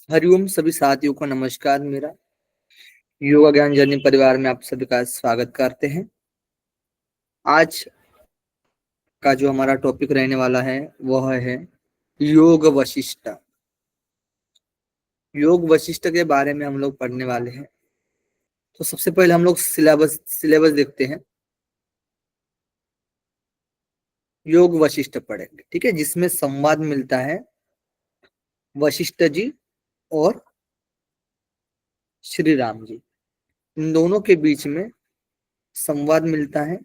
हरिओम सभी साथियों को नमस्कार। मेरा योगा ज्ञान जर्नी परिवार में आप सभी का स्वागत करते हैं। आज का जो हमारा टॉपिक रहने वाला है वह है योग वशिष्ठ। योग वशिष्ठ के बारे में हम लोग पढ़ने वाले हैं। तो सबसे पहले हम लोग सिलेबस देखते हैं। योग वशिष्ठ पढ़ेंगे, ठीक है, जिसमें संवाद मिलता है वशिष्ठ जी और श्री राम जी। इन दोनों के बीच में संवाद मिलता है।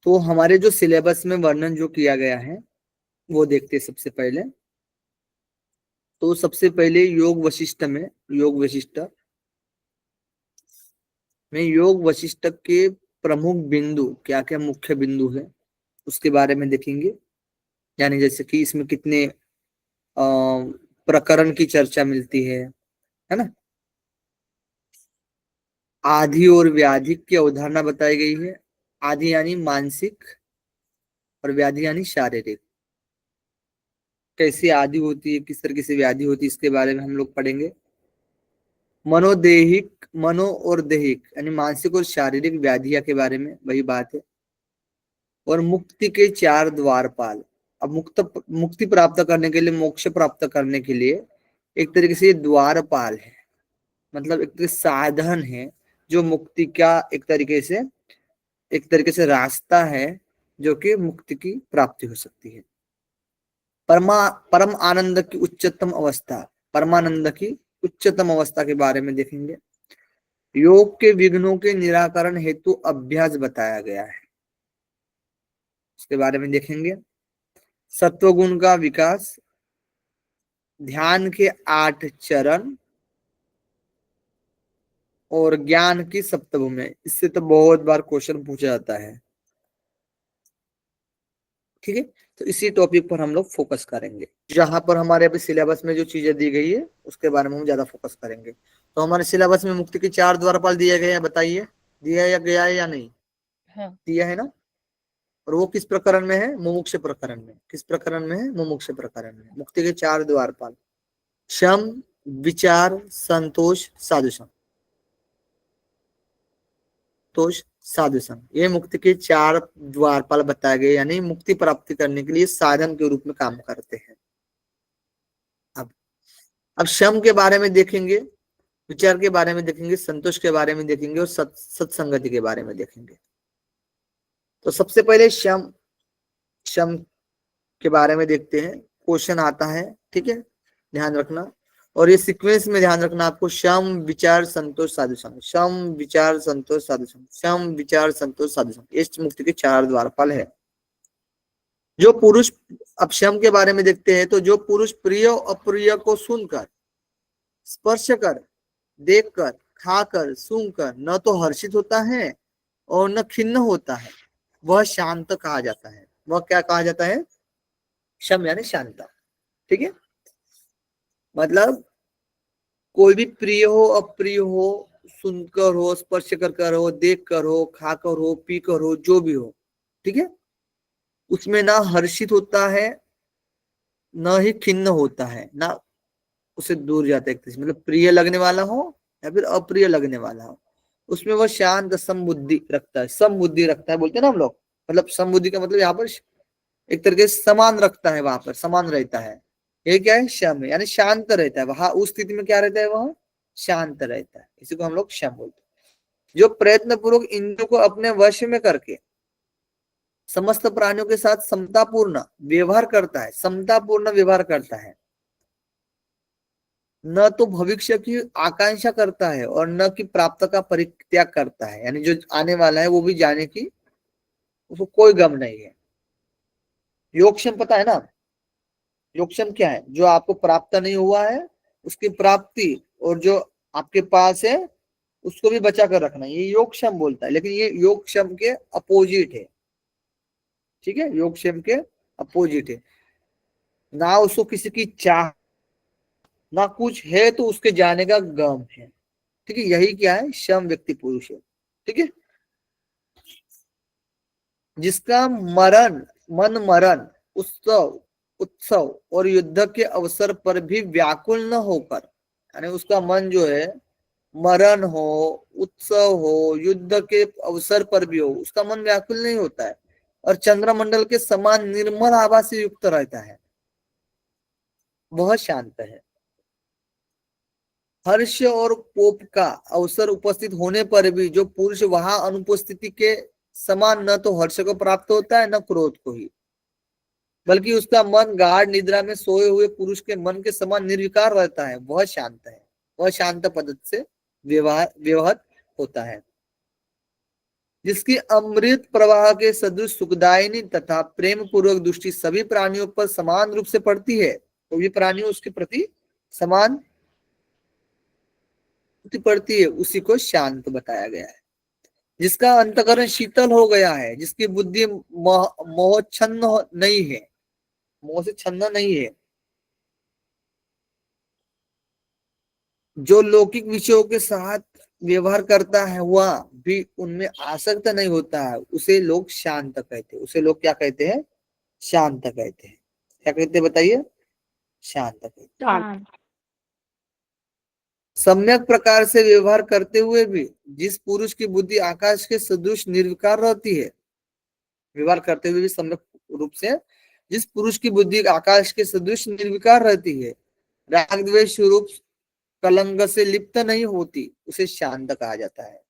तो हमारे जो सिलेबस में वर्णन जो किया गया है वो देखते हैं सबसे पहले। तो सबसे पहले योग वशिष्ठ में योग वशिष्ठ के प्रमुख बिंदु क्या क्या मुख्य बिंदु है उसके बारे में देखेंगे। यानी जैसे कि इसमें कितने प्रकरण की चर्चा मिलती है ना। आदि और व्याधि की अवधारणा बताई गई है। आदि यानी मानसिक और व्याधि यानी शारीरिक। कैसी आदि होती है, किस तरीके से व्याधि होती है, इसके बारे में हम लोग पढ़ेंगे। मनो और दैहिक यानी मानसिक और शारीरिक व्याधिया के बारे में वही बात है। और मुक्ति के चार द्वारपाल। अब मुक्ति प्राप्त करने के लिए, मोक्ष प्राप्त करने के लिए एक तरीके से ये द्वारपाल है, मतलब एक तरीके से साधन है जो मुक्ति का एक तरीके से रास्ता है जो कि मुक्ति की प्राप्ति हो सकती है। परम आनंद की उच्चतम अवस्था, परमानंद की उच्चतम अवस्था के बारे में देखेंगे। योग के विघ्नों के निराकरण हेतु अभ्यास बताया गया है, इसके बारे में देखेंगे। सत्वगुण का विकास, ध्यान के 8 चरण और ज्ञान की सप्तभूमि। इससे तो बहुत बार क्वेश्चन पूछा जाता है, ठीक है। तो इसी टॉपिक पर हम लोग फोकस करेंगे। जहां पर हमारे अभी सिलेबस में जो चीजें दी गई है उसके बारे में हम ज्यादा फोकस करेंगे। तो हमारे सिलेबस में मुक्ति के 4 द्वारपाल दिए गए हैं, बताइए दिया या गया है या नहीं। हाँ। दिया है ना। और वो किस प्रकरण में है? मुमुक्ष प्रकरण में। किस प्रकरण में है? मुमुक्ष प्रकरण में। मुक्ति के 4 द्वारपाल, शम, विचार, संतोष, साधुशम। तोष, साधुशम, ये मुक्ति के 4 द्वारपाल बताए गए, यानी मुक्ति प्राप्ति करने के लिए साधन के रूप में काम करते हैं। अब अब शम के बारे में देखेंगे, विचार के बारे में देखेंगे, संतोष के बारे में देखेंगे और सत्संगति के बारे में देखेंगे। तो सबसे पहले शम शम के बारे में देखते हैं। क्वेश्चन आता है, ठीक है, ध्यान रखना। और ये सीक्वेंस में ध्यान रखना आपको। शम, विचार, संतोष, साधु संग। शम, विचार, संतोष, साधु संग। शम, विचार, संतोष, साधु संग। इस मुक्ति के 4 द्वारपाल है। जो पुरुष, अब शम के बारे में देखते हैं। तो जो पुरुष प्रिय और अप्रिय को सुनकर, स्पर्श कर, देखकर, खाकर, सूंघकर न तो हर्षित होता है और न खिन्न होता है, वह शांत कहा जाता है। वह क्या कहा जाता है? शम यानी शांता, ठीक है। मतलब कोई भी प्रिय हो अप्रिय हो, सुनकर हो, स्पर्श कर हो, देख कर हो, खाकर हो, पी कर हो, जो भी हो, ठीक है, उसमें ना हर्षित होता है न ही खिन्न होता है, ना उसे दूर जाता है एक तरह से। मतलब प्रिय लगने वाला हो या फिर अप्रिय लगने वाला हो, उसमें वह शांत समबुद्धि रखता है। समबुद्धि रखता है बोलते हैं ना हम लोग। मतलब समबुद्धि का मतलब यहाँ पर एक तरीके से समान रखता है, वहां पर समान रहता है। ये क्या है? शम है, यानी शांत रहता है। वहां उस स्थिति में क्या रहता है? वह शांत रहता है। इसी को हम लोग शम बोलते हैं। जो प्रयत्न पूर्वक इंद्रियों को अपने वश में करके समस्त प्राणियों के साथ समतापूर्ण व्यवहार करता है, समतापूर्ण व्यवहार करता है, न तो भविष्य की आकांक्षा करता है और न कि प्राप्त का परित्याग करता है। यानी जो आने वाला है वो भी जाने की उसको कोई गम नहीं है। योगक्षम पता है ना? योगक्षम क्या है? जो आपको प्राप्त नहीं हुआ है उसकी प्राप्ति, और जो आपके पास है उसको भी बचा कर रखना, ये योगक्षम बोलता है। लेकिन ये योगक्षम के अपोजिट है, ठीक है, योगक्षम के अपोजिट है। ना उसको किसी की चाह, ना कुछ है तो उसके जाने का गम है, ठीक है। यही क्या है? शम व्यक्ति पुरुष है, ठीक है। जिसका मरण मन मरण, उत्सव उत्सव और युद्ध के अवसर पर भी व्याकुल न होकर, यानी उसका मन जो है मरण हो, उत्सव हो, युद्ध के अवसर पर भी हो, उसका मन व्याकुल नहीं होता है और चंद्रमंडल के समान निर्मल आभा से युक्त रहता है, वह शांत है। हर्ष और कोप का अवसर उपस्थित होने पर भी जो पुरुष वहां अनुपस्थिति के समान न तो हर्ष को प्राप्त होता है न क्रोध को ही, बल्कि उसका मन गाढ़ निद्रा में सोए हुए पुरुष के मन के समान निर्विकार रहता है, वह शांत है। वह शांत पद से व्यवहत होता है। जिसकी अमृत प्रवाह के सदृश सुखदायिनी तथा प्रेम पूर्वक दृष्टि सभी प्राणियों पर समान रूप से पड़ती है, तो ये प्राणियों उसके प्रति समान पड़ती है, उसी को शांत बताया गया है। जिसका अंतकरण शीतल हो गया है, जिसकी बुद्धि मोहच्छन्न नहीं है, मोह से छन्न नहीं है, जो लौकिक विषयों के साथ व्यवहार करता है वह भी उनमें आसक्त नहीं होता है, उसे लोग शांत कहते हैं। उसे लोग क्या कहते हैं? शांत कहते हैं। क्या कहते हैं बताइए? शांत कहते हैं। शांत। सम्यक प्रकार से व्यवहार करते हुए भी जिस पुरुष की बुद्धि आकाश के सदृश निर्विकार रहती है, व्यवहार करते हुए भी सम्यक रूप से जिस पुरुष की बुद्धि आकाश के सदृश निर्विकार रहती है, राग द्वेष रूप कलंक से लिप्त नहीं होती, उसे शांत कहा जाता है।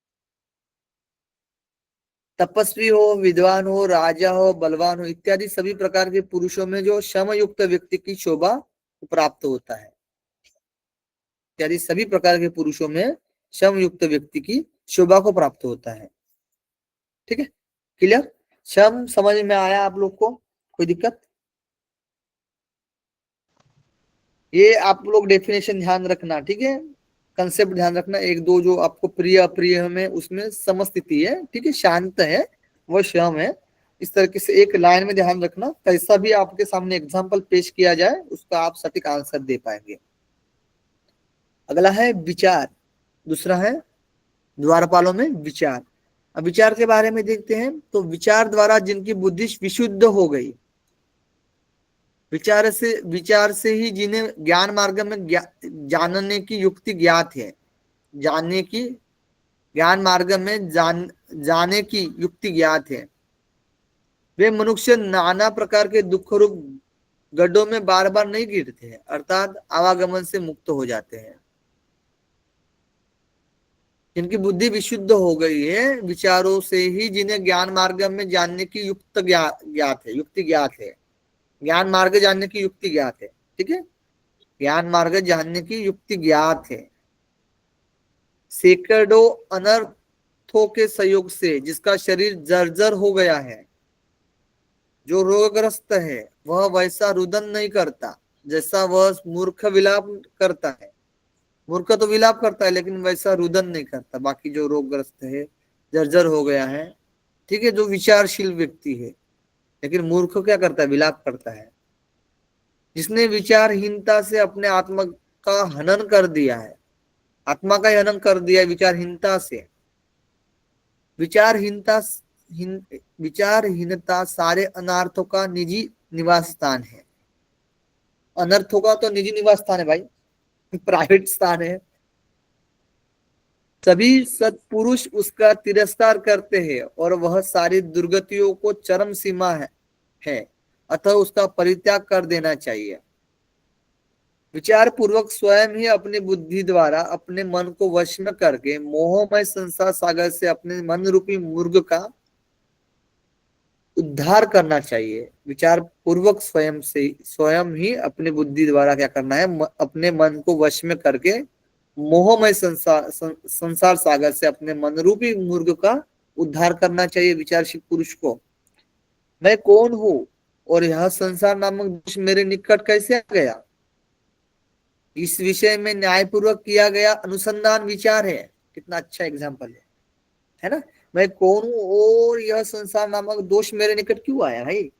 तपस्वी हो, विद्वान हो, राजा हो, बलवान हो इत्यादि सभी प्रकार के पुरुषों में जो शम युक्त व्यक्ति की शोभा प्राप्त होता है, इत्यादि सभी प्रकार के पुरुषों में शम युक्त व्यक्ति की शोभा को प्राप्त होता है। ठीक है, क्लियर? शम समझ में आया आप लोग को? कोई दिक्कत? ये आप लोग डेफिनेशन ध्यान रखना, ठीक है, कंसेप्ट ध्यान रखना, एक दो जो आपको प्रिय अप्रिय में उसमें समस्थिति है, ठीक है, शांत है वह शम है, इस तरीके से एक लाइन में ध्यान रखना, कैसा भी आपके सामने एग्जांपल पेश किया जाए उसका आप सटीक आंसर दे पाएंगे। अगला है विचार, दूसरा है द्वारपालों में विचार। अब विचार के बारे में देखते हैं, तो विचार द्वारा जिनकी बुद्धि विशुद्ध हो गई, विचार से ही जिन्हें ज्ञान मार्ग में जानने की युक्ति ज्ञात है, जानने की ज्ञान मार्ग में जाने की युक्ति ज्ञात है, वे मनुष्य नाना प्रकार के दुख रूप गड्ढों में बार बार नहीं गिरते हैं, अर्थात आवागमन से मुक्त हो जाते हैं। जिनकी बुद्धि विशुद्ध हो गई है विचारों से ही, जिन्हें ज्ञान मार्ग में जानने की ज्ञात है, युक्ति ज्ञात है, ज्ञान मार्ग जानने की युक्ति ज्ञात है, ठीक है, ज्ञान मार्ग जानने की युक्ति ज्ञात है। सैकड़ों अनर्थों के सहयोग से जिसका शरीर जर्जर हो गया है, जो रोगग्रस्त है, वह वैसा रुदन नहीं करता जैसा वह मूर्ख विलाप करता है। मूर्ख तो विलाप करता है लेकिन वैसा रुदन नहीं करता। बाकी जो रोगग्रस्त है, जर्जर हो गया है, ठीक है, जो विचारशील व्यक्ति है, लेकिन मूर्ख क्या करता है? विलाप करता है। जिसने विचारहीनता से अपने आत्मा का हनन कर दिया है, आत्मा का हनन कर दिया है विचारहीनता से। विचारहीनता विचारहीनता सारे अनर्थों का निजी निवास स्थान है। अनर्थों का तो निजी निवास स्थान है भाई, प्राइवेट स्थान है। सभी सत्पुरुष उसका तिरस्कार करते हैं और वह सारी दुर्गतियों को चरम सीमा है, अतः उसका परित्याग कर देना चाहिए। विचार पूर्वक स्वयं ही अपनी बुद्धि द्वारा अपने मन को वश में करके मोहमय संसार सागर से अपने मन रूपी मुर्ग का उद्धार करना चाहिए। विचार पूर्वक स्वयं ही अपनी बुद्धि द्वारा क्या करना है? अपने मन को वश में करके मोहमय संसार सागर से अपने मन रूपी मुर्ग का उद्धार करना चाहिए विचारशील पुरुष को। मैं कौन हूं और यह संसार नामक दोष मेरे निकट कैसे आ गया, इस विषय में न्यायपूर्वक किया गया अनुसंधान विचार है। कितना अच्छा एग्जाम्पल है ना? मैं कौन हूं और यह संसार नामक दोष मेरे निकट क्यों आया भाई,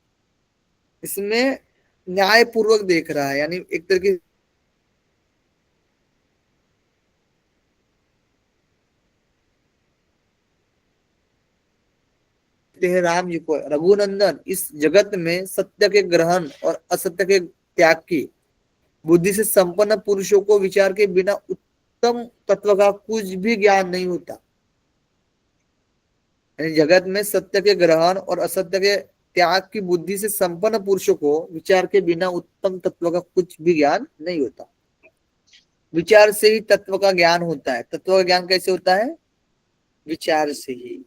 इसमें न्यायपूर्वक देख रहा है, यानी एक तरीके हैं राम जी को, रघुनंदन इस जगत में सत्य के ग्रहण और असत्य के त्याग की बुद्धि से संपन्न पुरुषों को विचार के बिना उत्तम तत्व का कुछ भी ज्ञान नहीं होता। यानी जगत में सत्य के ग्रहण और असत्य के त्याग की बुद्धि से संपन्न पुरुषों को विचार के बिना उत्तम तत्व का कुछ भी ज्ञान नहीं होता। विचार से ही तत्व का ज्ञान होता है। तत्व का ज्ञान कैसे होता है? विचार से ही।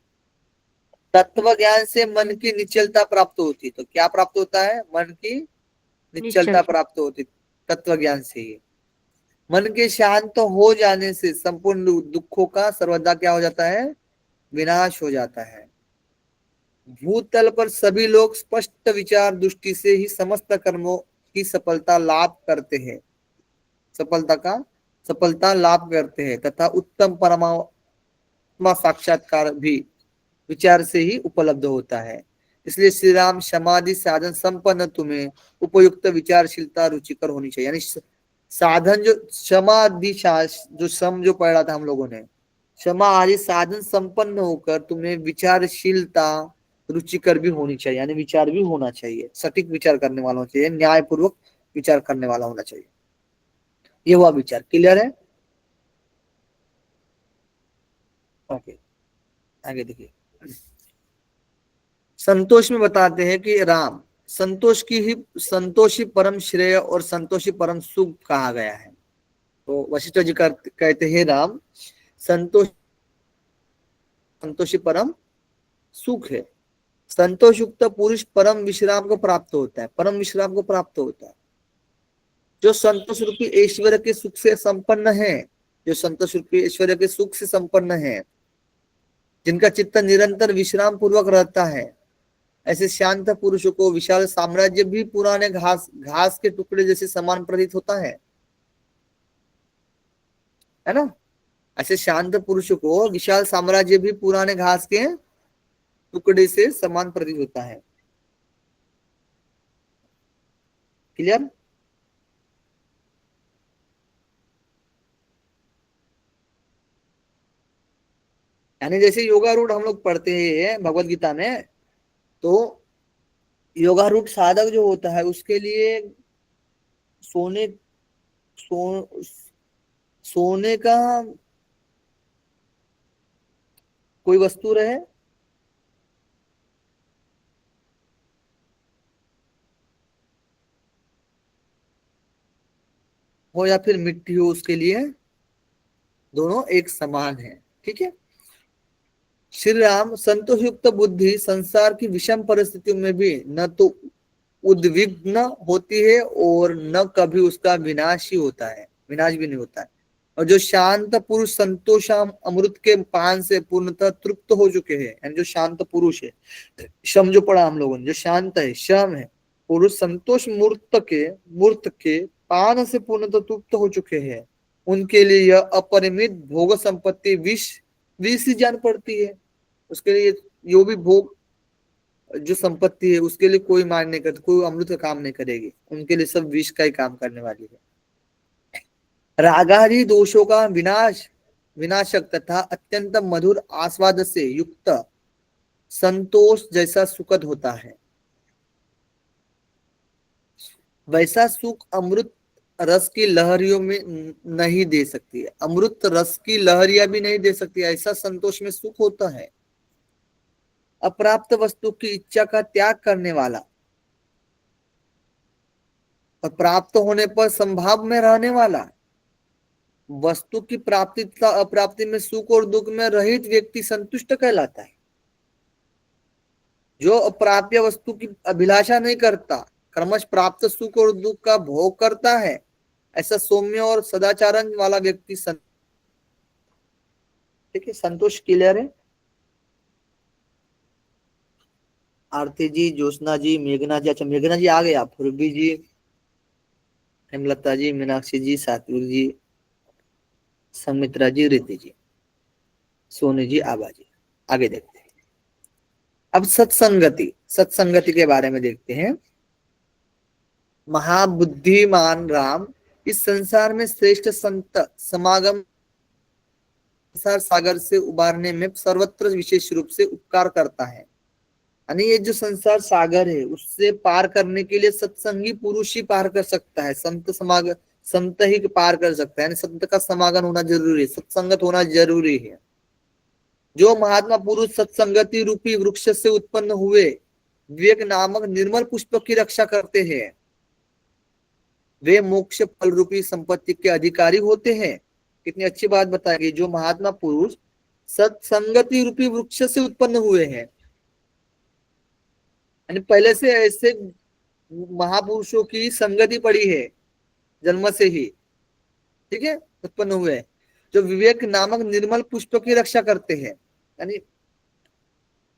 तत्व ज्ञान से मन की निश्चलता प्राप्त होती, तो क्या प्राप्त होता है? मन की निश्चलता प्राप्त होती तत्व ज्ञान से ही। मन के शांत हो जाने से संपूर्ण दुखों का सर्वदा क्या हो जाता है? विनाश हो जाता है। भूतल पर सभी लोग स्पष्ट विचार दृष्टि से ही समस्त कर्मों की सफलता लाभ करते हैं, सफलता लाभ करते हैं तथा उत्तम परमात्मा साक्षात्कार भी विचार से ही उपलब्ध होता है। इसलिए श्री राम समाधि साधन संपन्न तुम्हें उपयुक्त विचारशीलता रुचिकर होनी चाहिए। यानी साधन जो समाधि जो सम जो पढ़ा था हम लोगों ने, क्षमा आदि साधन संपन्न होकर तुम्हें विचारशीलता रुचिकर भी होनी चाहिए। यानी विचार भी होना चाहिए, सटीक विचार करने वाला होना चाहिए, न्यायपूर्वक विचार करने वाला होना चाहिए। ये हुआ विचार। क्लियर है? ओके, आगे देखिए। संतोष में बताते हैं कि राम संतोषी परम श्रेय और संतोषी परम सुख कहा गया है। तो वशिष्ठ जी कहते हैं राम संतोषी परम सुख है। संतोष युक्त पुरुष परम विश्राम को प्राप्त होता है, परम विश्राम को प्राप्त होता है। जो संतोष रूपी ऐश्वर्य के सुख से संपन्न है, जो संतोष रूपी ऐश्वर्य के सुख से संपन्न है, जिनका चित्त निरंतर विश्राम पूर्वक रहता है, ऐसे शांत पुरुषों को विशाल साम्राज्य भी पुराने घास के टुकड़े जैसे समान प्रतीत होता है ना? ऐसे शांत पुरुषों को विशाल साम्राज्य भी पुराने घास के टुकड़े से समान प्रतीत होता है। क्लियर? यानी जैसे योगा रूट हम लोग पढ़ते हैं भगवत गीता में, तो योगा रूट साधक जो होता है उसके लिए सोने सोने का कोई वस्तु रहे हो या फिर मिट्टी हो, उसके लिए दोनों एक समान है। ठीक है? श्री राम संतोष युक्त बुद्धि संसार की विषम परिस्थितियों में भी न तो उद्विग्न होती है और न कभी उसका विनाश ही होता है, विनाश भी नहीं होता है। और जो शांत पुरुष संतोषाम अमृत के पान से पूर्णतः तृप्त हो चुके हैं, यानी जो शांत पुरुष है, शम जो पढ़ा हम लोगों ने, जो शांत है, शम है पुरुष, संतोष मूर्त के पान से पूर्णतः तृप्त हो चुके हैं, उनके लिए यह अपरिमित भोग संपत्ति विष ही जान पड़ती है। उसके लिए जो भी भोग जो संपत्ति है उसके लिए कोई मान नहीं करती, कोई अमृत का काम नहीं करेगी, उनके लिए सब विष का ही काम करने वाली है। रागादि दोषों का विनाशक तथा अत्यंत मधुर आस्वाद से युक्त संतोष जैसा सुखद होता है, वैसा सुख अमृत रस की लहरियों में नहीं दे सकती है, अमृत रस की लहरियां भी नहीं दे सकती, ऐसा संतोष में सुख होता है। अप्राप्त वस्तु की इच्छा का त्याग करने वाला और प्राप्त होने पर संभाव में रहने वाला, वस्तु की प्राप्ति तथा अप्राप्ति में सुख और दुख में रहित व्यक्ति संतुष्ट कहलाता है। जो अप्राप्य वस्तु की अभिलाषा नहीं करता, क्रमश प्राप्त सुख और दुख का भोग करता है, ऐसा सौम्य और सदाचारण वाला व्यक्ति ठीक है? संतोष क्लियर है? आरती जी, ज्योत्सना जी, मेघना जी, अच्छा मेघना जी आ गए आप, रूबी जी, हेमलता जी, मीनाक्षी जी, सात्विक जी, समित्रा जी, रीति जी, सोनी जी, आबा जी। आगे देखते हैं। अब सत्संगति के बारे में देखते हैं। महाबुद्धिमान राम इस संसार में श्रेष्ठ संत समागम संसार सागर से उबारने में सर्वत्र विशेष रूप से उपकार करता है। यानी ये जो संसार सागर है उससे पार करने के लिए सत्संगी पुरुष ही पार कर सकता है। संत ही पार कर सकता है, यानी संत का समागम होना जरूरी है, सत्संगत होना जरूरी है। जो महात्मा पुरुष सत्संगति रूपी वृक्ष से उत्पन्न हुए विवेक नामक निर्मल पुष्प की रक्षा करते हैं, वे मोक्ष फल रूपी संपत्ति के अधिकारी होते हैं। कितनी अच्छी बात बताई, जो महात्मा पुरुष सत्संगति रूपी वृक्ष से उत्पन्न हुए हैं, यानी पहले से ऐसे महापुरुषों की संगति पड़ी है जन्म से ही, ठीक है, उत्पन्न हुए हैं, जो विवेक नामक निर्मल पुष्प की रक्षा करते हैं, यानी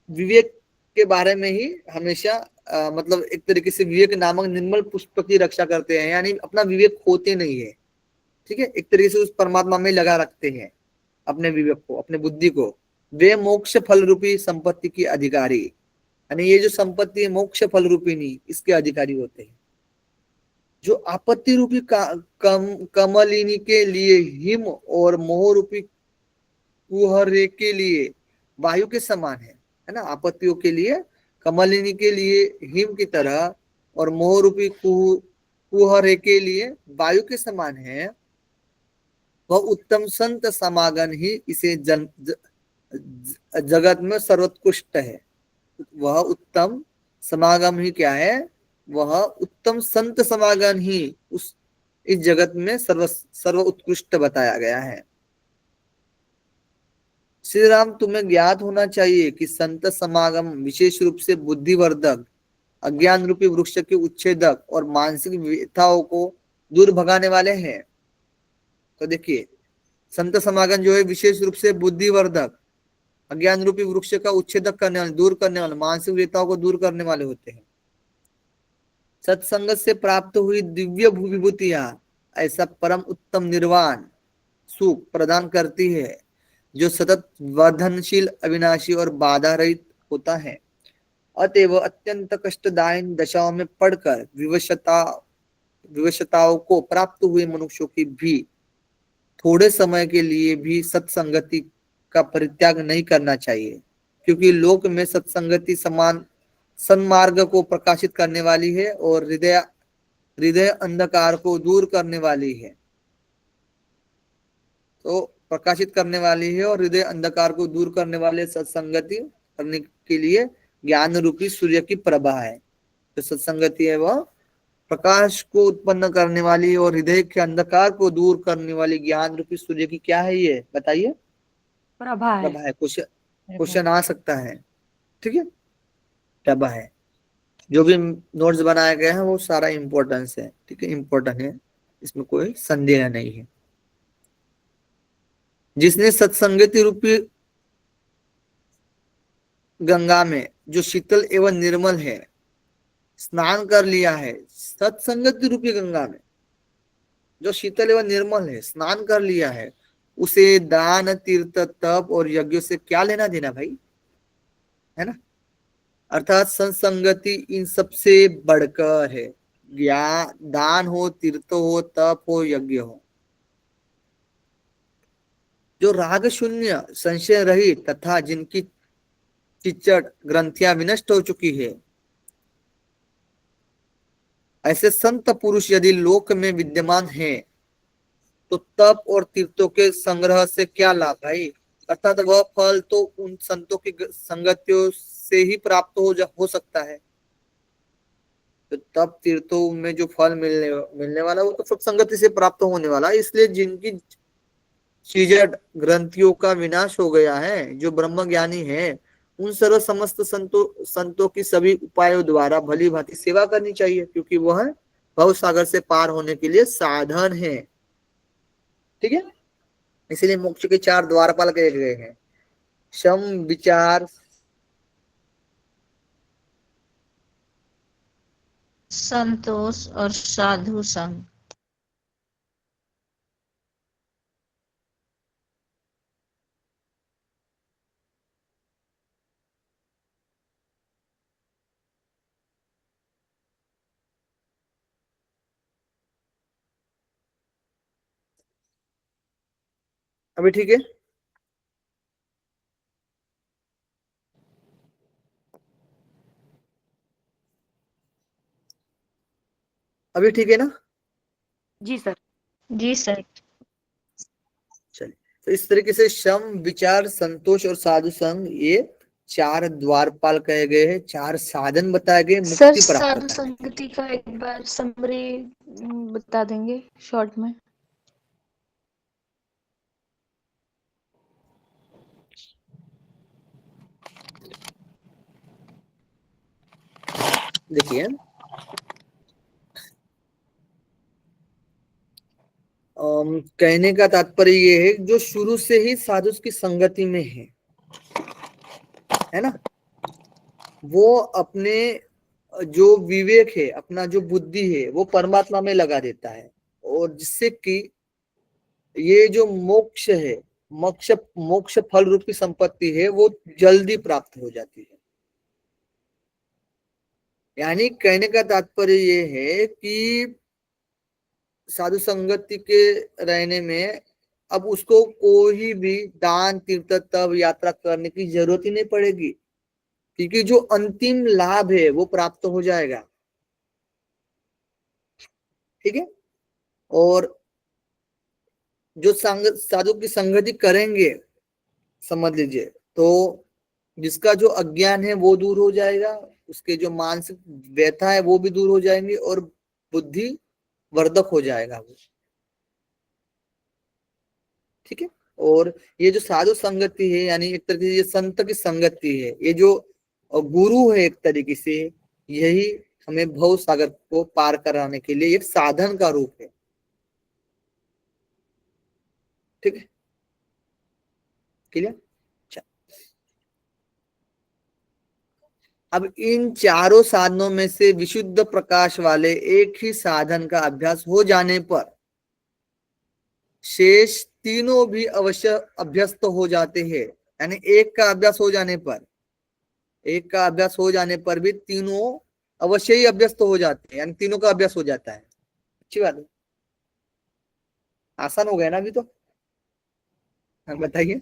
विवेक के बारे में ही हमेशा मतलब एक तरीके से विवेक नामक निर्मल पुष्प की रक्षा करते हैं, यानी अपना विवेक खोते नहीं है, ठीक है, एक तरीके से उस परमात्मा में लगा रखते हैं अपने विवेक को, अपने बुद्धि को। वे मोक्ष फल रूपी संपत्ति की अधिकारी, यानी ये जो संपत्ति है मोक्ष फल रूपी नहीं, इसके अधिकारी होते हैं। जो आपत्ति रूपी कमलिनी के लिए हिम और मोह रूपी कुहरे के लिए वायु के समान है ना, आपत्तियों के लिए कमलिनी के लिए हिम की तरह और मोह रूपी कुहरे के लिए वायु के समान है, वह उत्तम संत समागम ही इसे जगत में सर्वोत्कृष्ट है। वह उत्तम समागम ही क्या है, वह उत्तम संत समागम ही उस इस जगत में सर्व उत्कृष्ट बताया गया है। श्री राम, तुम्हें ज्ञात होना चाहिए कि संत समागम विशेष रूप से बुद्धिवर्धक, अज्ञान रूपी वृक्ष के उच्छेदक और मानसिक व्यथाओं को दूर भगाने वाले हैं। तो देखिए, संत समागम जो है विशेष रूप से बुद्धिवर्धक, अज्ञान रूपी वृक्ष का उच्छेदक करने वाले, दूर करने वाले, मानसिक व्यथाओं को दूर करने वाले होते हैं। सत्संग से प्राप्त हुई दिव्य विभूतियां ऐसा परम उत्तम निर्वाण सुख प्रदान करती है, जो सतत वर्धनशील, अविनाशी और बाधा रहित होता है। अतएव अत्यंत कष्टदायी दशाओं में पड़कर विवशताओं को प्राप्त हुए मनुष्यों की भी थोड़े समय के लिए भी सत्संगति का परित्याग नहीं करना चाहिए, क्योंकि लोक में सत्संगति समान सन्मार्ग को प्रकाशित करने वाली है और हृदय हृदय अंधकार को दूर करने वाली है। तो प्रकाशित करने वाली है और हृदय अंधकार को दूर करने वाले सत्संगति करने के लिए ज्ञान रूपी सूर्य की प्रभा है। तो सत्संगति है वह प्रकाश को उत्पन्न करने वाली और हृदय के अंधकार को दूर करने वाली ज्ञान रूपी सूर्य की क्या है, ये बताइए। प्रभा है। प्रभा है। क्वेश्चन प्रभा। क्वेश्चन आ सकता है, ठीक है, प्रभा है। जो भी नोट्स बनाए गए हैं वो सारा इंपॉर्टेंस है, ठीक है, इंपॉर्टेंट है, इसमें कोई संदेह नहीं है। जिसने सत्संगति रूपी गंगा में जो शीतल एवं निर्मल है स्नान कर लिया है, सत्संगति रूपी गंगा में जो शीतल एवं निर्मल है स्नान कर लिया है, उसे दान तीर्थ तप और यज्ञ से क्या लेना देना भाई, है ना। अर्थात संसंगति इन सबसे बढ़कर है। ज्ञान, दान हो, तीर्थ हो, तप हो, यज्ञ हो। जो राग शून्य, संशय रहित तथा जिनकी चिचट ग्रंथियां विनष्ट हो चुकी है, ऐसे संत पुरुष यदि लोक में विद्यमान है, तो तप और तीर्थों के संग्रह से क्या लाभ भाई। अर्थात वह फल तो उन संतों की संगतियों से ही प्राप्त हो सकता है। तो तप तीर्थों में जो फल मिलने वाला वो तो सब संगति से प्राप्त होने वाला है। इसलिए जिनकी चीजट ग्रंथियों का विनाश हो गया है, जो ब्रह्म ज्ञानी है, उन सर्व समस्त संतों की सभी उपायों द्वारा भली भांति सेवा करनी चाहिए, क्योंकि वह भव सागर से पार होने के लिए साधन है, ठीक है। इसलिए मोक्ष के चार द्वारपाल कहे गए हैं, शम, विचार, संतोष और साधु संग। अभी ठीक है। अभी ठीक है ना? जी सर। जी सर। चलिए, तो इस तरीके से शम, विचार, संतोष और साधु संग, ये 4 द्वारपाल कहे गए हैं, 4 साधन बताए गए सर मुक्ति प्राप्त साधु करने के लिए। संगति का एक बार समरी बता देंगे शॉर्ट में? देखिए, कहने का तात्पर्य ये है, जो शुरू से ही साधु की संगति में है ना, वो अपने जो विवेक है, अपना जो बुद्धि है, वो परमात्मा में लगा देता है, और जिससे कि ये जो मोक्ष है, मोक्ष मोक्ष फल रूप की संपत्ति है, वो जल्दी प्राप्त हो जाती है। यानी कहने का तात्पर्य ये है कि साधु संगति के रहने में अब उसको कोई भी दान, तीर्थ, तप, यात्रा करने की जरूरत ही नहीं पड़ेगी, क्योंकि जो अंतिम लाभ है वो प्राप्त हो जाएगा। ठीक है। और जो साधु की संगति करेंगे, समझ लीजिए, तो जिसका जो अज्ञान है वो दूर हो जाएगा, उसके जो मानसिक व्यथा है वो भी दूर हो जाएंगे, और बुद्धि वर्धक हो जाएगा वो। ठीक है। और ये जो साधु संगति है, यानी एक तरीके से ये संत की संगति है, ये जो गुरु है एक तरीके से, यही हमें भव सागर को पार कराने के लिए एक साधन का रूप है। ठीक है, क्लियर? अब इन चारों साधनों में से विशुद्ध प्रकाश वाले एक ही साधन का अभ्यास हो जाने पर शेष तीनों भी अवश्य अभ्यस्त हो जाते हैं। यानी एक का अभ्यास हो जाने पर, एक का अभ्यास हो जाने पर भी तीनों अवश्य ही अभ्यस्त हो जाते हैं, यानी तीनों का अभ्यास हो जाता है। अच्छी बात है, आसान हो गया ना अभी तो? हाँ, बताइए।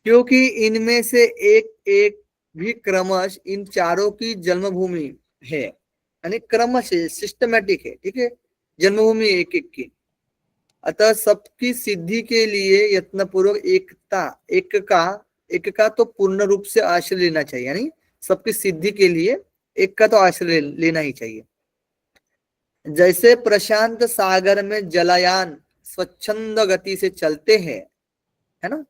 क्योंकि इनमें से एक एक भी क्रमश इन चारों की जन्मभूमि है, यानी क्रमश सिस्टमेटिक है। ठीक है, जन्मभूमि एक एक की, अतः सबकी सिद्धि के लिए यत्नपूर्वक एक का तो पूर्ण रूप से आश्रय लेना चाहिए, यानी सबकी सिद्धि के लिए एक का तो आश्रय लेना ही चाहिए। जैसे प्रशांत सागर में जलायान स्वच्छंद गति से चलते हैं, है ना,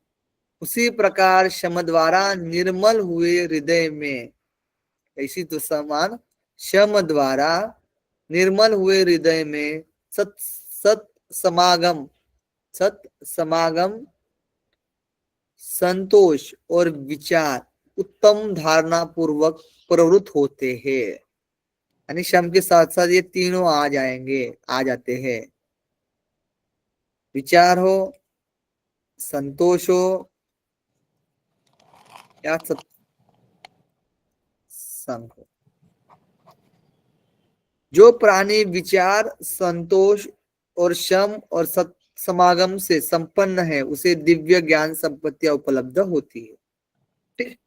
उसी प्रकार शम द्वारा निर्मल हुए हृदय में, ऐसी तो समान शम द्वारा निर्मल हुए हृदय में सत सत समागम सत समागम, संतोष और विचार उत्तम धारणा पूर्वक प्रवृत्त होते हैं। यानी शम के साथ साथ ये तीनों आ जाएंगे, आ जाते हैं। विचार हो, संतोष हो, या सत्संग हो। जो प्राणी विचार, संतोष और शम और सत समागम से संपन्न है, उसे दिव्य ज्ञान संपत्तियां उपलब्ध होती है। ठीक।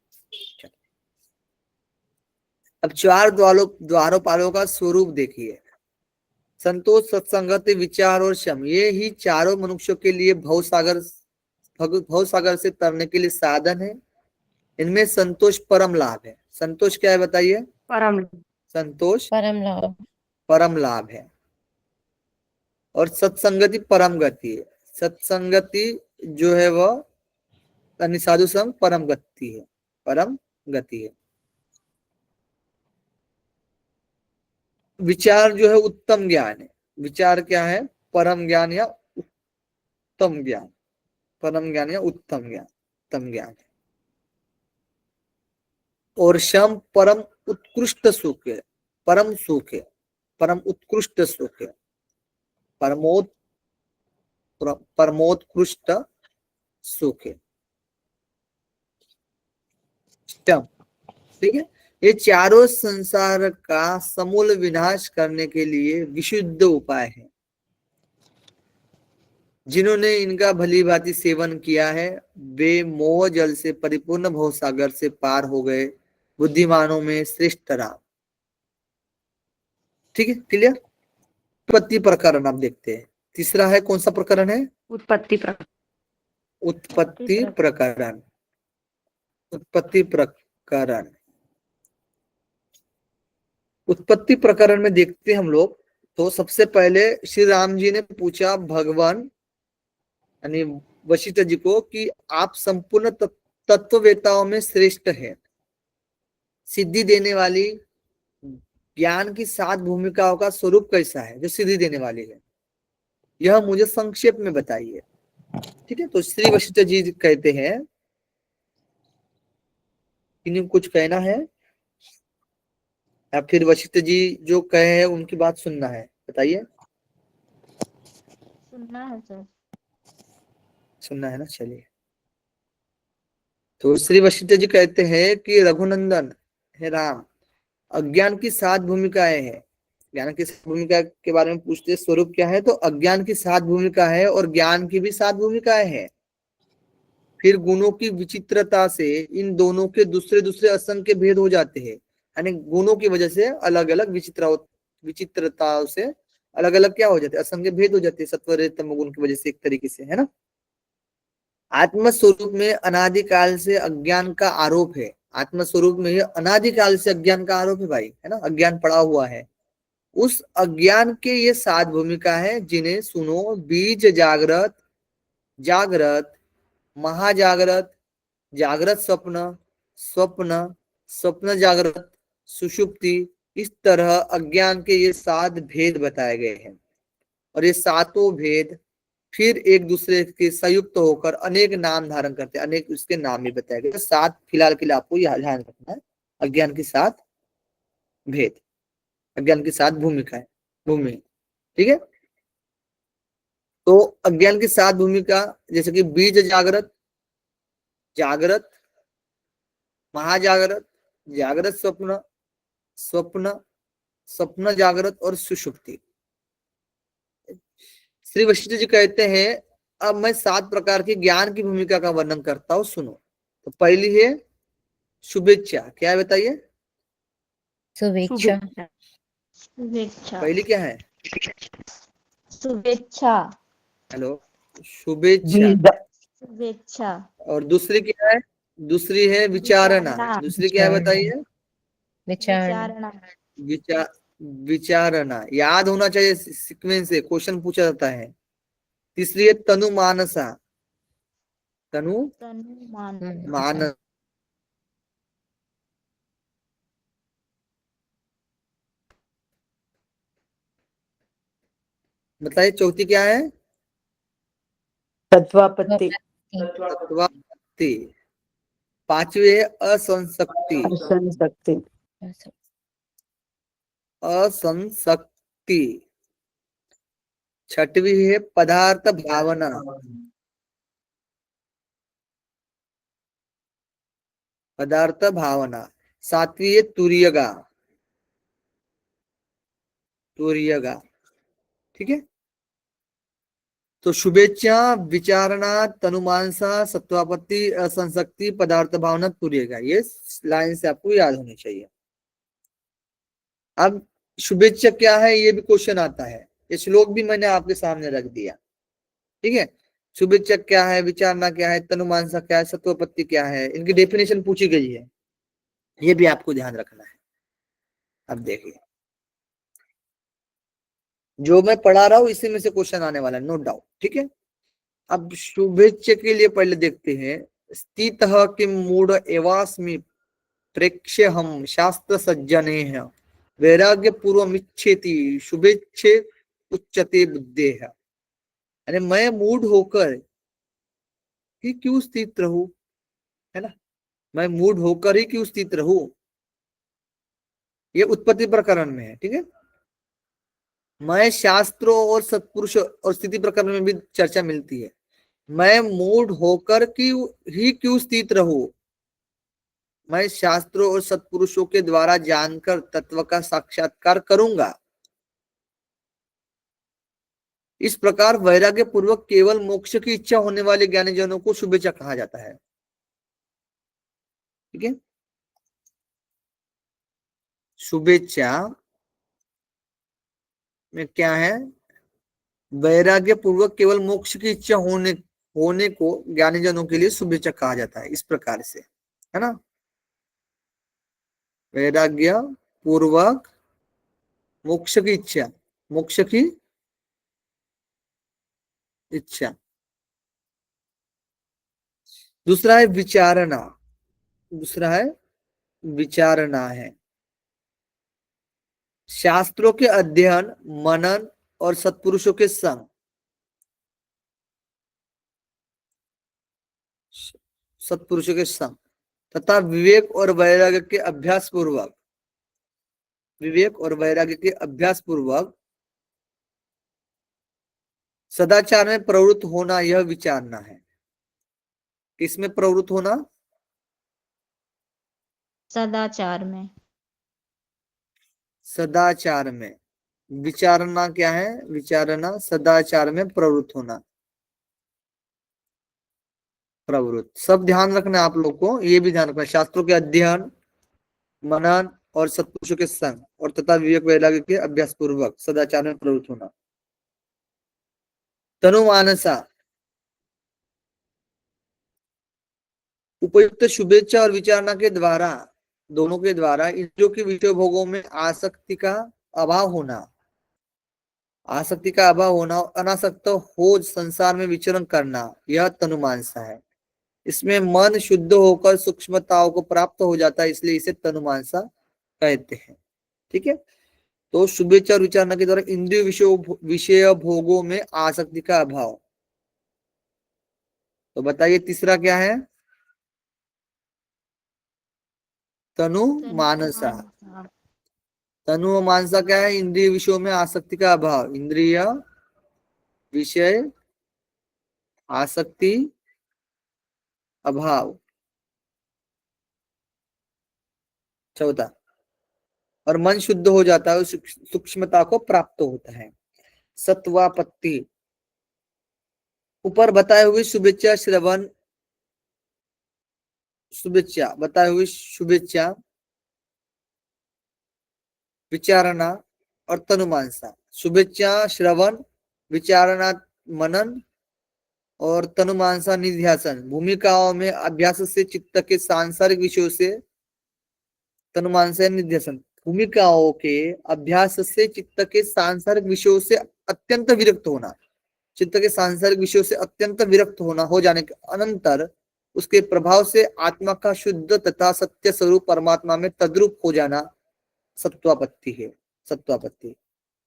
अब 4 द्वारोपालों का स्वरूप देखिए। संतोष, सत्संगति, विचार और शम, ये ही चारों मनुष्यों के लिए भव सागर से तरने के लिए साधन है। इनमें संतोष परम लाभ है। संतोष क्या है बताइए? परम। संतोष परम लाभ। परम लाभ है। और सत्संगति परम गति है। सत्संगति जो है वह यानी साधु संग परम गति है, परम गति है। विचार जो है उत्तम ज्ञान है। विचार क्या है? परम ज्ञान या उत्तम ज्ञान, परम ज्ञान या उत्तम ज्ञान, उत्तम ज्ञान है। और शम परम उत्कृष्ट सुख है, परम सुख है, परम उत्कृष्ट सुख है, परमोत्कृष्ट सुख है। ठीक है। ये चारों संसार का समूल विनाश करने के लिए विशुद्ध उपाय है। जिन्होंने इनका भली भांति सेवन किया है, वे मोह जल से परिपूर्ण भवसागर से पार हो गए बुद्धिमानों में श्रेष्ठ राम। ठीक है, क्लियर। उत्पत्ति प्रकरण आप देखते हैं, तीसरा है कौन सा प्रकरण है? उत्पत्ति प्रकरण। उत्पत्ति प्रकरण। उत्पत्ति प्रकरण। उत्पत्ति प्रकरण में देखते हैं हम लोग, तो सबसे पहले श्री राम जी ने पूछा भगवान यानी वशिष्ठ जी को कि आप संपूर्ण तत्ववेताओं में श्रेष्ठ हैं, सिद्धि देने वाली ज्ञान की 7 भूमिकाओं का स्वरूप कैसा है जो सिद्धि देने वाली है, यह मुझे संक्षेप में बताइए। ठीक है, तो श्री वशिष्ठ जी कहते हैं, इन्हें कुछ कहना है या फिर वशिष्ठ जी जो कहे हैं उनकी बात सुनना है? बताइए। सुनना है सर। सुनना है ना, चलिए। तो श्री वशिष्ठ जी कहते हैं कि रघुनंदन है राम, अज्ञान की 7 भूमिकाएं हैं। ज्ञान की 7 भूमिका के बारे में पूछते स्वरूप क्या है, तो अज्ञान की 7 भूमिका है और ज्ञान की भी 7 भूमिकाएं हैं। फिर गुणों की विचित्रता से इन दोनों के दूसरे दूसरे असंख्य भेद हो जाते हैं, यानी गुणों की वजह से अलग अलग विचित्रताओं से अलग अलग क्या हो जाते हैं, असंख्य भेद हो जाते हैं, सत्व रजत तमो गुण की वजह से, एक तरीके से, है ना। आत्म स्वरूप में अनादिकाल से अज्ञान का आरोप है। आत्म स्वरूप में अनादिकाल से अज्ञान का आरोप है भाई, है ना, अज्ञान पड़ा हुआ है। उस अज्ञान के ये 7 भूमिका है, जिन्हें सुनो, बीज, जागृत, जागृत, महाजागृत, जागृत स्वप्न, स्वप्न, स्वप्न जागृत, सुषुप्ति। इस तरह अज्ञान के ये 7 भेद बताए गए हैं और ये 7 भेद फिर एक दूसरे के संयुक्त होकर अनेक नाम धारण करते हैं, अनेक उसके नाम भी बताए गए। 7 फिलहाल के लिए आपको यह ध्यान रखना है, अज्ञान की 7 भेद, अज्ञान की 7 भूमिका है, भूमि। ठीक है, तो अज्ञान की 7 भूमिका जैसे कि बीज जागृत, जागृत, महाजागृत, जागृत स्वप्न, स्वप्न, स्वप्न जागृत और सुषुप्ति। श्री वशिष्ठ जी कहते हैं, अब मैं 7 प्रकार की ज्ञान की भूमिका का वर्णन करता हूं, सुनो। तो पहली है शुभेच्छा, क्या है बताइए? शुभेच्छा। शुभेच्छा। पहली क्या है? शुभेच्छा। हेलो, शुभेच्छा। शुभेच्छा। और दूसरी क्या है? दूसरी है विचारणा। विचारणा। दूसरी क्या है बताइए? विचारणा। विचार विचारणा याद होना चाहिए, सीक्वेंस से क्वेश्चन पूछा जाता है। तीसरी है तनु मानसा, तनु मान। बताइए चौथी क्या है? तत्वापत्ति। तत्वापत्ति। पांचवी है असंशक्ति, असंशक्ति। असंशक्ति। छठवीं है पदार्थ भावना, पदार्थ भावना। सातवीं है तुर्यगा, तुर्यगा। ठीक है, तो शुभेच्छा, विचारणा, तनुमानसा, सत्वापत्ति, असंशक्ति, पदार्थ भावना, तुर्यगा, ये लाइन से आपको याद होनी चाहिए। अब शुभेच्छा क्या है ये भी क्वेश्चन आता है, ये श्लोक भी मैंने आपके सामने रख दिया। ठीक है, शुभेच्छा क्या है, विचारणा क्या है, तनुमानसा क्या है, सत्वपत्ति क्या है, इनकी डेफिनेशन पूछी गई है, ये भी आपको ध्यान रखना है। अब देखिए, जो मैं पढ़ा रहा हूं इसी में से क्वेश्चन आने वाला है, नो डाउट। ठीक है, अब शुभेच्छा के लिए पहले देखते हैं। स्थित किम मूढ़ एवास्मि प्रेक्ष्य हम शास्त्र सज्जने हैं, वैराग्य पूर्व इच्छेति शुभेच्छे उच्चते बुद्धे है। अरे मैं मूड होकर ही क्यों स्थित रहूं, है ना, मैं मूड होकर ही क्यों स्थित रहूं, ये उत्पत्ति प्रकरण में है। ठीक है, मैं शास्त्रों और सत्पुरुष और स्थिति प्रकरण में भी चर्चा मिलती है। मैं मूड होकर ही क्यों स्थित रहूं, मैं शास्त्रों और सत्पुरुषों के द्वारा जानकर तत्व का साक्षात्कार करूंगा। इस प्रकार वैराग्य पूर्वक केवल मोक्ष की इच्छा होने वाले ज्ञानी जनों को शुभेच्छा कहा जाता है। ठीक है, शुभेच्छा में क्या है, वैराग्य पूर्वक केवल मोक्ष की इच्छा होने को ज्ञानी जनों के लिए शुभेच्छा कहा जाता है, इस प्रकार से, है ना। वैराग्य पूर्वक मोक्ष की इच्छा, मोक्ष की इच्छा। दूसरा है विचारणा, दूसरा है विचारणा है शास्त्रों के अध्ययन, मनन और सत्पुरुषों के संग, सत्पुरुषों के संग तथा विवेक और वैराग्य के अभ्यास पूर्वक, विवेक और वैराग्य के अभ्यास पूर्वक सदाचार में प्रवृत्त होना, यह विचारना है। किसमें प्रवृत्त होना? सदाचार में। सदाचार में। विचारना क्या है? विचारना सदाचार में प्रवृत्त होना, प्रवृत्त। सब ध्यान रखना आप लोग को, ये भी ध्यान रखना, शास्त्रों के अध्ययन, मनन और सत्पुरुषों के संग और तथा विवेक वैराग्य के अभ्यास पूर्वक सदाचार में प्रवृत्त होना। तनुमानसा, उपयुक्त शुभेच्छा और विचारणा के द्वारा, दोनों के द्वारा इंद्रियों के विषय भोगों में आसक्ति का अभाव होना, आसक्ति का अभाव होना, अनासक्त हो संसार में विचरण करना, यह तनुमानसा है। इसमें मन शुद्ध होकर सूक्ष्मताओं को प्राप्त हो जाता है, इसलिए इसे तनुमानसा कहते हैं। ठीक है, तो शुभेच्छा और विचारणा के द्वारा इंद्रिय विषय भोगों में आसक्ति का अभाव। तो बताइए तीसरा क्या है? तनु मानसा। तनु मानसा क्या है? इंद्रिय विषयों में आसक्ति का अभाव, इंद्रिय विषय आसक्ति अभाव। चौथा, और मन शुद्ध हो जाता है, सूक्ष्मता को प्राप्त होता है। सत्वापत्ति, ऊपर बताए हुए शुभेच्छा श्रवण, शुभेच्छा बताए हुए शुभेच्छा, विचारणा और तनुमानसा। शुभेच्छा श्रवण, विचारणा मनन और तनुमानसा निध्यासन भूमिकाओं में अभ्यास से चित्त के सांसारिक विषयों से, तनुमानसा निध्यासन भूमिकाओं के अभ्यास से चित्त के सांसारिक विषयों से अत्यंत विरक्त होना, चित्त के सांसारिक विषयों से अत्यंत विरक्त होना, हो जाने के अनंतर उसके प्रभाव से आत्मा का शुद्ध तथा सत्य स्वरूप परमात्मा में तद्रूप हो जाना सत्वापत्ति है। सत्वापत्ति।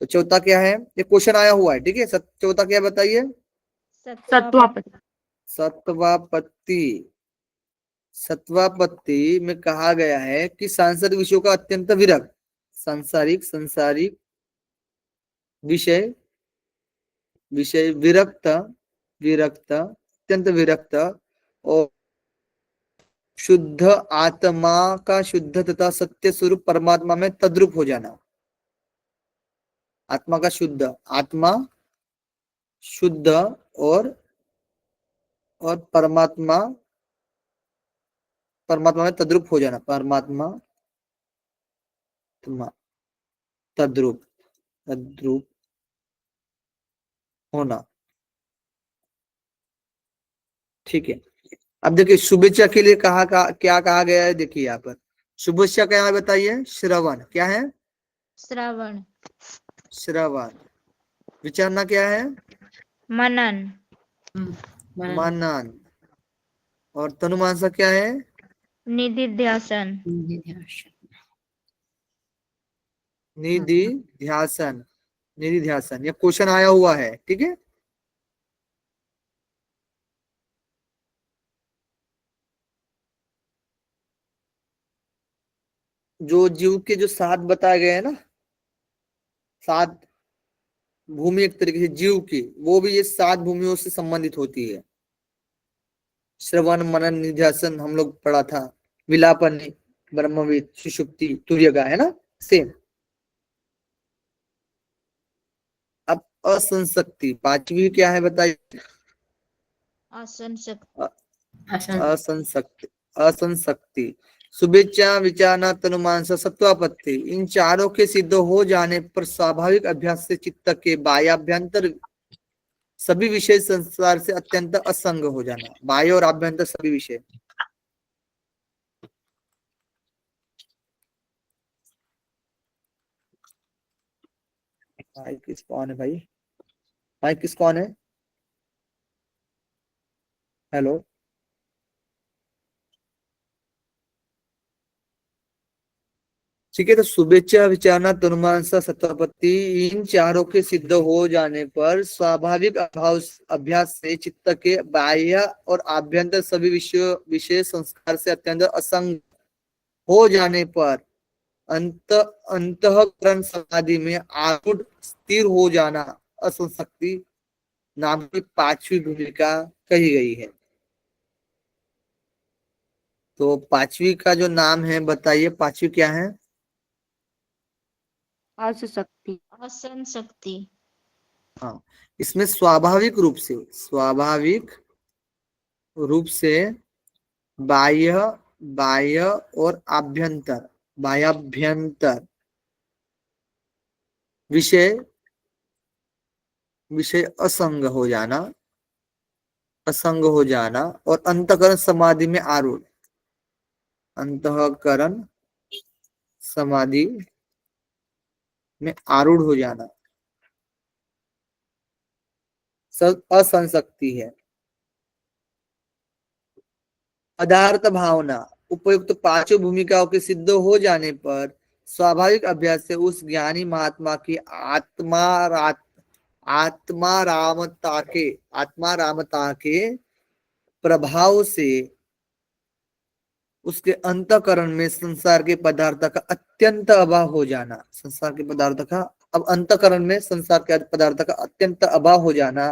तो चौथा क्या है? ये क्वेश्चन आया हुआ है, ठीक है। चौथा क्या बताइए? सत्वापत्ति। सत्वापत्ति। सत्वापत्ति में कहा गया है कि सांसारिक विषयों का अत्यंत विरक्त, सांसारिक विषय विरक्त, अत्यंत विरक्त और शुद्ध आत्मा का शुद्ध तथा सत्य स्वरूप परमात्मा में तद्रूप हो जाना। आत्मा का शुद्ध, आत्मा शुद्ध और परमात्मा में तद्रूप हो जाना, परमात्मा तद्रूप होना। ठीक है, अब देखिए शुभेच्छा के लिए क्या कहा गया है? देखिए यहाँ पर शुभेच्छा क्या है बताइए? श्रवण। क्या है? श्रवण। श्रवण। विचारना क्या है? मनन। मनन। और तनुमानसा क्या है? निधिध्यासन। निधिध्यासन। निधिध्यासन, ये क्वेश्चन आया हुआ है, ठीक है। जो जीव के जो 7 बताए गए हैं ना, 7 भूमि एक तरीके से जीव की, वो भी ये 7 भूमियों से संबंधित होती है। श्रवण मनन निध्यासन हम लोग पढ़ा था, विलापन, ब्रह्मविद, सुषुप्ति, तुर्यगा, है ना, सेम। अब असंशक्ति, 5वीं क्या है बताइए? असंशक्ति। असंशक्ति शुभेच्छा विचारणा तनुमानसा सत्वापत्ति, इन चारों के सिद्ध हो जाने पर स्वाभाविक अभ्यास से चित्त के बाह्याभ्यंतर सभी विषय संसार से अत्यंत असंग हो जाना। बाह्य और आभ्यंतर सभी विषय। भाई किस कौन है भाई? भाई किस कौन है? हेलो। ठीक है, तो शुभेच्छा विचारणा तनुमानसा सत्तापत्ति, इन चारों के सिद्ध हो जाने पर स्वाभाविक अभाव अभ्यास से चित्त के बाह्य और आभ्यंतर सभी विषय संस्कार से अत्यंत असंग हो जाने पर अंतःकरण समाधि में आरूढ़ स्थिर हो जाना असंशक्ति नाम की पांचवी भूमिका कही गई है। तो पांचवी का जो नाम है बताइए, पांचवी क्या है? आसक्ति। आसन शक्ति। हाँ, इसमें स्वाभाविक रूप से बाह्य बाह्य और आभ्यंतर बाह्याभ्यंतर विषय विषय असंग हो जाना और अंतःकरण समाधि में आरूढ़, अंतःकरण समाधि में आरूढ़ हो जाना सब असंशक्ति है। पदार्थ भावना, उपयुक्त पांचों भूमिकाओं के सिद्ध हो जाने पर स्वाभाविक अभ्यास से उस ज्ञानी महात्मा की आत्मा के प्रभाव से उसके अंतःकरण में संसार के पदार्थ का अत्यंत अभाव हो जाना, संसार के पदार्थ का अब अंतःकरण में संसार के पदार्थ का अत्यंत अभाव हो जाना,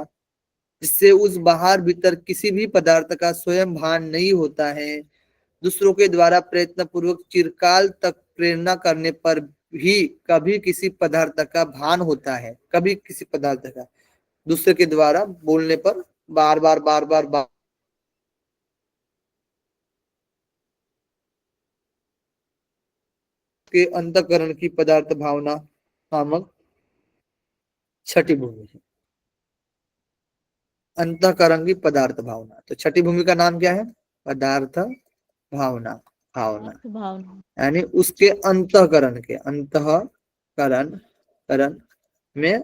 जिससे उस बाहर भीतर किसी भी पदार्थ का स्वयं भान नहीं होता है। दूसरों के द्वारा प्रयत्न पूर्वक चिरकाल तक प्रेरणा करने पर भी कभी किसी पदार्थ का भान होता है, कभी किसी पदार्थ का दूसरे के द्वारा बोलने पर बार के अंतःकरण की पदार्थ भावना नामक छठी भूमि है। अंतःकरण की पदार्थ भावना, तो छठी भूमि का नाम क्या है? पदार्थ भावना। भावना भावना। यानी उसके अंतःकरण करण में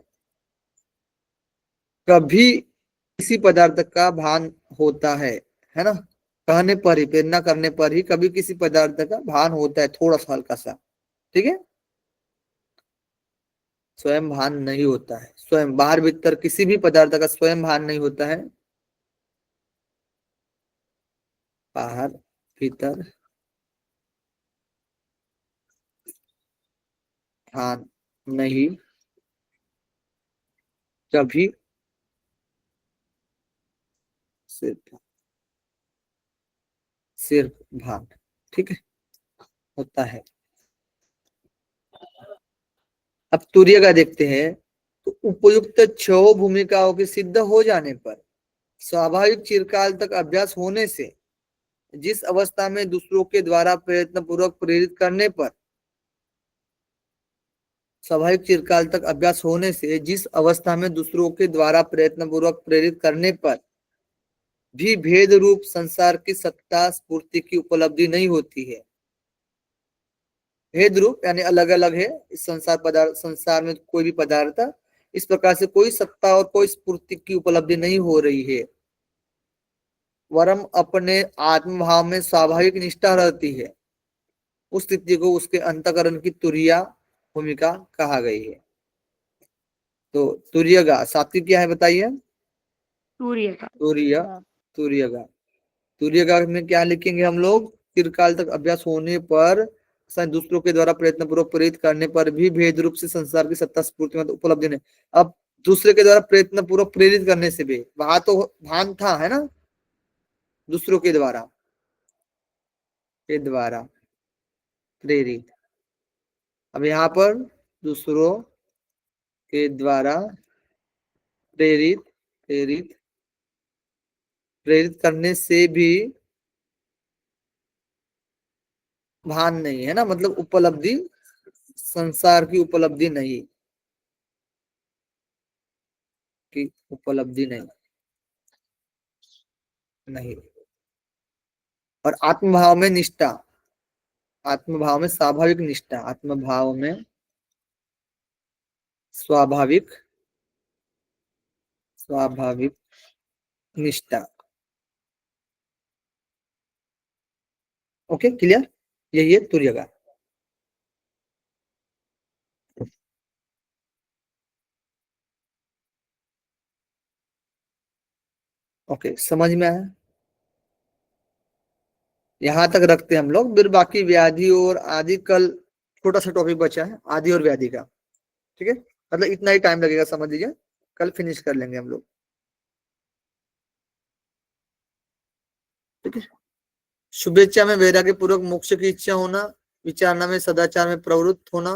कभी किसी पदार्थ का भान होता है ना? कहने पर ही, प्रेरणा करने पर ही कभी किसी पदार्थ का भान होता है, थोड़ा सा हल्का सा, ठीक है? स्वयं भान नहीं होता है, स्वयं बाहर भीतर किसी भी पदार्थ का स्वयं भान नहीं होता है, बाहर भीतर भान नहीं कभी सिर्फ सिर्फ भान, ठीक है, होता है। अब तुर्य का देखते हैं, तो उपयुक्त छह भूमिकाओं के सिद्ध हो जाने पर स्वाभाविक चिरकाल तक अभ्यास होने से जिस अवस्था में दूसरों के द्वारा प्रयत्न पूर्वक प्रेरित करने पर स्वाभाविक चिरकाल तक अभ्यास होने से जिस अवस्था में दूसरों के द्वारा प्रयत्न पूर्वक प्रेरित करने पर भी भेद रूप संसार की सत्ता स्फूर्ति की उपलब्धि नहीं होती है। भेद रूप यानी अलग अलग है इस संसार में कोई भी पदार्थ, इस प्रकार से कोई सत्ता और कोई स्फूर्ति की उपलब्धि नहीं हो रही है, वरम अपने आत्मभाव में स्वाभाविक निष्ठा रहती है। उस स्थिति को उसके अंतःकरण की तुरिया भूमिका कहा गई है। तो तुर्यगा सात्विक क्या है बताइए? सूर्य का। तुर्यगा तुर्यगा में क्या लिखेंगे हम लोग? चिरकाल तक अभ्यास होने पर दूसरों के द्वारा प्रयत्न पूर्वक प्रेरित करने पर भी भेद रूप से संसार की सत्ता स्फूर्ति में उपलब्धि नहीं। अब दूसरे के द्वारा प्रयत्न पूर्वक प्रेरित करने से भी वहां तो भान था, है ना, दूसरों के द्वारा प्रेरित। अब यहाँ पर दूसरों के द्वारा प्रेरित प्रेरित प्रेरित करने से भी भान नहीं है ना, मतलब उपलब्धि, संसार की उपलब्धि नहीं, की उपलब्धि नहीं, नहीं। और आत्मभाव में निष्ठा, आत्मभाव में स्वाभाविक निष्ठा, आत्मभाव में स्वाभाविक, स्वाभाविक निष्ठा। ओके, क्लियर, यही है तुर्यगा। ओके, समझ में आया? यहां तक रखते हैं हम लोग, फिर बाकी व्याधि और आदि कल छोटा सा टॉपिक बचा है, आदि और व्याधि का। ठीक है, मतलब इतना ही टाइम लगेगा, समझ लीजिए, कल फिनिश कर लेंगे हम लोग। ठीक है, शुभेच्छा में वैराग्य पूर्वक मोक्ष की इच्छा होना, विचारणा में सदाचार में प्रवृत्त होना,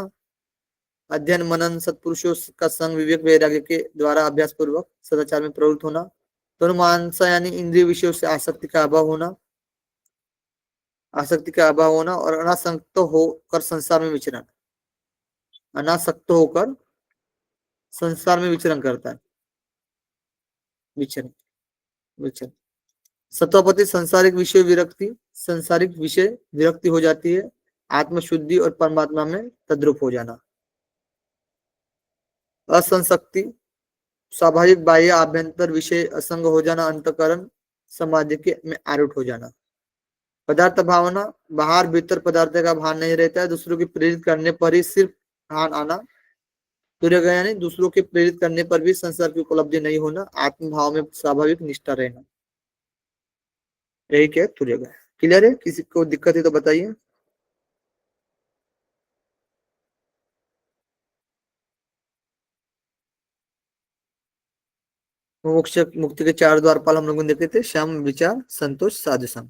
अध्ययन मनन सत्पुरुषों का संग विवेक वैराग्य के द्वारा अभ्यास पूर्वक सदाचार में प्रवृत्त होना, तनुमानसा यानी इंद्रिय विषयों से आसक्ति का अभाव होना, आसक्ति का अभाव होना, और अनासक्त होकर संसार में विचरण, अनासक्त होकर संसार में विचरण करता है, विचरण, विचरण। सत्वपति संसारिक विषय विरक्ति, संसारिक विषय विरक्ति हो जाती है, आत्मशुद्धि और परमात्मा में तद्रुप हो जाना। असंशक्ति स्वाभाविक बाह्य आभ्यंतर विषय असंग हो जाना, अंतकरण समाधि के में आरूढ़ हो जाना। पदार्थ भावना बाहर भीतर पदार्थ का भान नहीं रहता है, दूसरों की प्रेरित करने पर ही सिर्फ भान आना। तुर्यगा यानी दूसरों के प्रेरित करने पर भी संसार की उपलब्धि नहीं होना, आत्मभाव में स्वाभाविक निष्ठा रहना, यही क्या तुर्यगा। क्लियर है? किसी को दिक्कत है तो बताइए। मोक्ष मुक्ति के 4 द्वारपाल हम लोगों ने देखे थे, श्याम, विचार, संतोष, साधु संग।